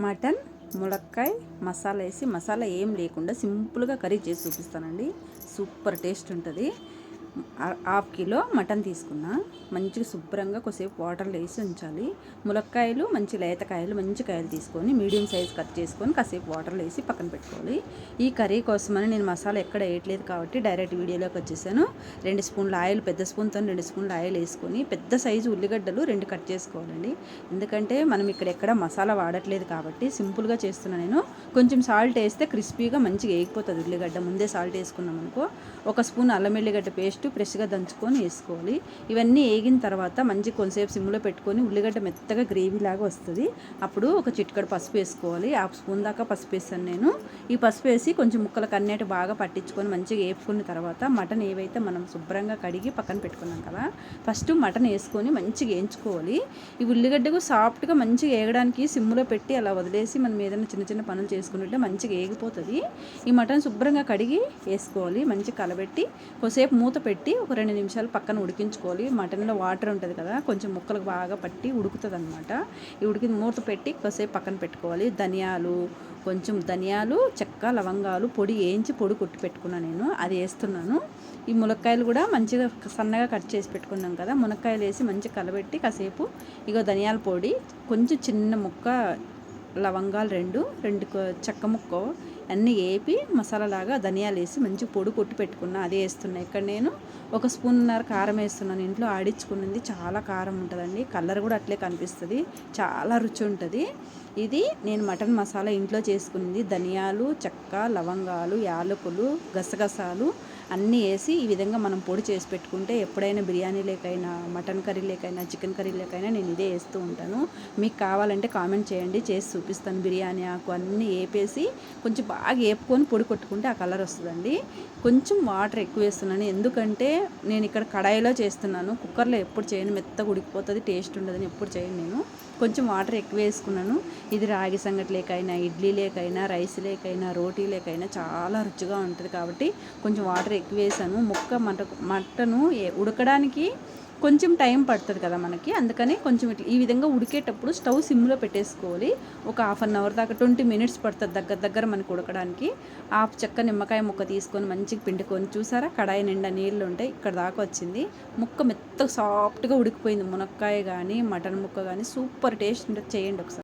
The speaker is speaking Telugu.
మటన్ ములక్కాయ మసాలా వేసి మసాలా ఏం లేకుండా సింపుల్గా కర్రీ చేసి చూపిస్తానండి. సూపర్ టేస్ట్ ఉంటుంది. హాఫ్ కిలో మటన్ తీసుకున్నా. మంచిగా శుభ్రంగా కొద్దిసేపు వాటర్లో వేసి ఉంచాలి. ములక్కాయలు మంచి లేతకాయలు మంచి కాయలు తీసుకొని మీడియం సైజ్ కట్ చేసుకొని కాసేపు వాటర్లో వేసి పక్కన పెట్టుకోవాలి. ఈ కర్రీ కోసమని నేను మసాలా ఎక్కడ వేయట్లేదు కాబట్టి డైరెక్ట్ వీడియోలోకి వచ్చేసాను. 2 స్పూన్ల ఆయిల్, పెద్ద స్పూన్తో 2 స్పూన్ల ఆయిల్ వేసుకొని పెద్ద సైజు ఉల్లిగడ్డలు 2 కట్ చేసుకోవాలండి. ఎందుకంటే మనం ఇక్కడ ఎక్కడ మసాలా వాడట్లేదు కాబట్టి సింపుల్గా చేస్తున్నాను నేను. కొంచెం సాల్ట్ వేస్తే క్రిస్పీగా మంచిగా వేగిపోతుంది ఉల్లిగడ్డ. ముందే సాల్ట్ వేసుకున్నాం అనుకో. 1 స్పూన్ అల్లం వెల్లిగడ్డ పేస్ట్ ఫ్రెష్గా దంచుకొని వేసుకోవాలి. ఇవన్నీ వేగిన తర్వాత మంచి కొంతసేపు సిమ్లో పెట్టుకొని ఉల్లిగడ్డ మెత్తగా గ్రేవీ లాగా వస్తుంది. అప్పుడు ఒక చిటికెడు పసుపు వేసుకోవాలి. 1/2 స్పూన్ దాకా పసుపు వేసాను నేను. ఈ పసుపు వేసి కొంచెం ముక్కలకు అన్నిటి బాగా పట్టించుకొని మంచిగా వేపుకున్న తర్వాత మటన్ ఏవైతే మనం శుభ్రంగా కడిగి పక్కన పెట్టుకున్నాం కదా, ఫస్ట్ మటన్ వేసుకొని మంచిగా వేయించుకోవాలి. ఈ ఉల్లిగడ్డకు సాఫ్ట్గా మంచిగా వేగడానికి సిమ్లో పెట్టి అలా వదిలేసి మనం ఏదైనా చిన్న చిన్న పనులు చేసుకుంటుంటే మంచిగా వేగిపోతుంది. ఈ మటన్ శుభ్రంగా కడిగి వేసుకోవాలి. మంచిగా కలబెట్టి కొద్దిసేపు మూత పెట్టి ఒక 2 నిమిషాలు పక్కన ఉడికించుకోవాలి. మటన్లో వాటర్ ఉంటుంది కదా, కొంచెం ముక్కలకు బాగా పట్టి ఉడుకుతుంది అనమాట. ఈ ఉడికి మూత పెట్టి కొద్దిసేపు పక్కన పెట్టుకోవాలి. కొంచెం ధనియాలు, చెక్క, లవంగాలు పొడి వేయించి పొడి కొట్టి పెట్టుకున్నాను నేను, అది వేస్తున్నాను. ఈ ములక్కాయలు కూడా మంచిగా సన్నగా కట్ చేసి పెట్టుకున్నాం కదా, మునక్కాయలు వేసి మంచిగా కలబెట్టి కాసేపు ధనియాల పొడి, కొంచెం చిన్న ముక్క లవంగాలు 2 చెక్క ముక్క అన్నీ వేపి మసాలాలాగా ధనియాలు వేసి మంచి పొడి కొట్టి పెట్టుకున్నా, అదే వేస్తున్నా. ఇక్కడ నేను 1 స్పూన్నర కారం వేస్తున్నాను. ఇంట్లో ఆడించుకున్నది, చాలా కారం ఉంటుందండి. కలర్ కూడా అట్లే కనిపిస్తుంది, చాలా రుచి ఉంటుంది. ఇది నేను మటన్ మసాలా ఇంట్లో చేసుకున్నది. ధనియాలు, చెక్క, లవంగాలు, యాలకులు, గసగసాలు అన్నీ వేసి ఈ విధంగా మనం పొడి చేసి పెట్టుకుంటే ఎప్పుడైనా బిర్యానీలేకైనా, మటన్ కర్రీలేకైనా, చికెన్ కర్రీలేకైనా నేను ఇదే వేస్తూ ఉంటాను. మీకు కావాలంటే కామెంట్ చేయండి, చేసి చూపిస్తాను. బిర్యానీ ఆకు అన్నీ వేపేసి కొంచెం బాగా వేపుకొని పొడి కొట్టుకుంటే ఆ కలర్ వస్తుందండి. కొంచెం వాటర్ ఎక్కువ వేస్తున్నాను, ఎందుకంటే నేను ఇక్కడ కడాయిలో చేస్తున్నాను. కుక్కర్లో ఎప్పుడు చేయను, మెత్తగా ఉడికిపోతుంది, టేస్ట్ ఉండదని ఎప్పుడు చేయను నేను. కొంచెం వాటర్ ఎక్కువ వేసుకున్నాను. ఇది రాగి సంగటి లేకైనా, ఇడ్లీ లేకైనా, రైస్ లేకైనా, రోటీ లేకైనా చాలా రుచిగా ఉంటుంది కాబట్టి కొంచెం వాటర్ ఎక్కువ వేసాను. మటను ఉడకడానికి కొంచెం టైం పడుతుంది కదా మనకి, అందుకని కొంచెం ఈ విధంగా ఉడికేటప్పుడు స్టవ్ సిమ్లో పెట్టేసుకోవాలి. ఒక 1/2 అవర్ దాకా 20 మినిట్స్ పడుతుంది దగ్గర మనకు ఉడకడానికి. చెక్క నిమ్మకాయ ముక్క తీసుకొని మంచిగా పిండుకొని, చూసారా కడాయి నిండా నీళ్ళు ఉంటాయి, ఇక్కడ దాకా వచ్చింది. ముక్క మెత్తగా సాఫ్ట్గా ఉడికిపోయింది. మునక్కాయ కానీ మటన్ ముక్క కానీ సూపర్ టేస్ట్ ఉంటుంది. చేయండి ఒకసారి.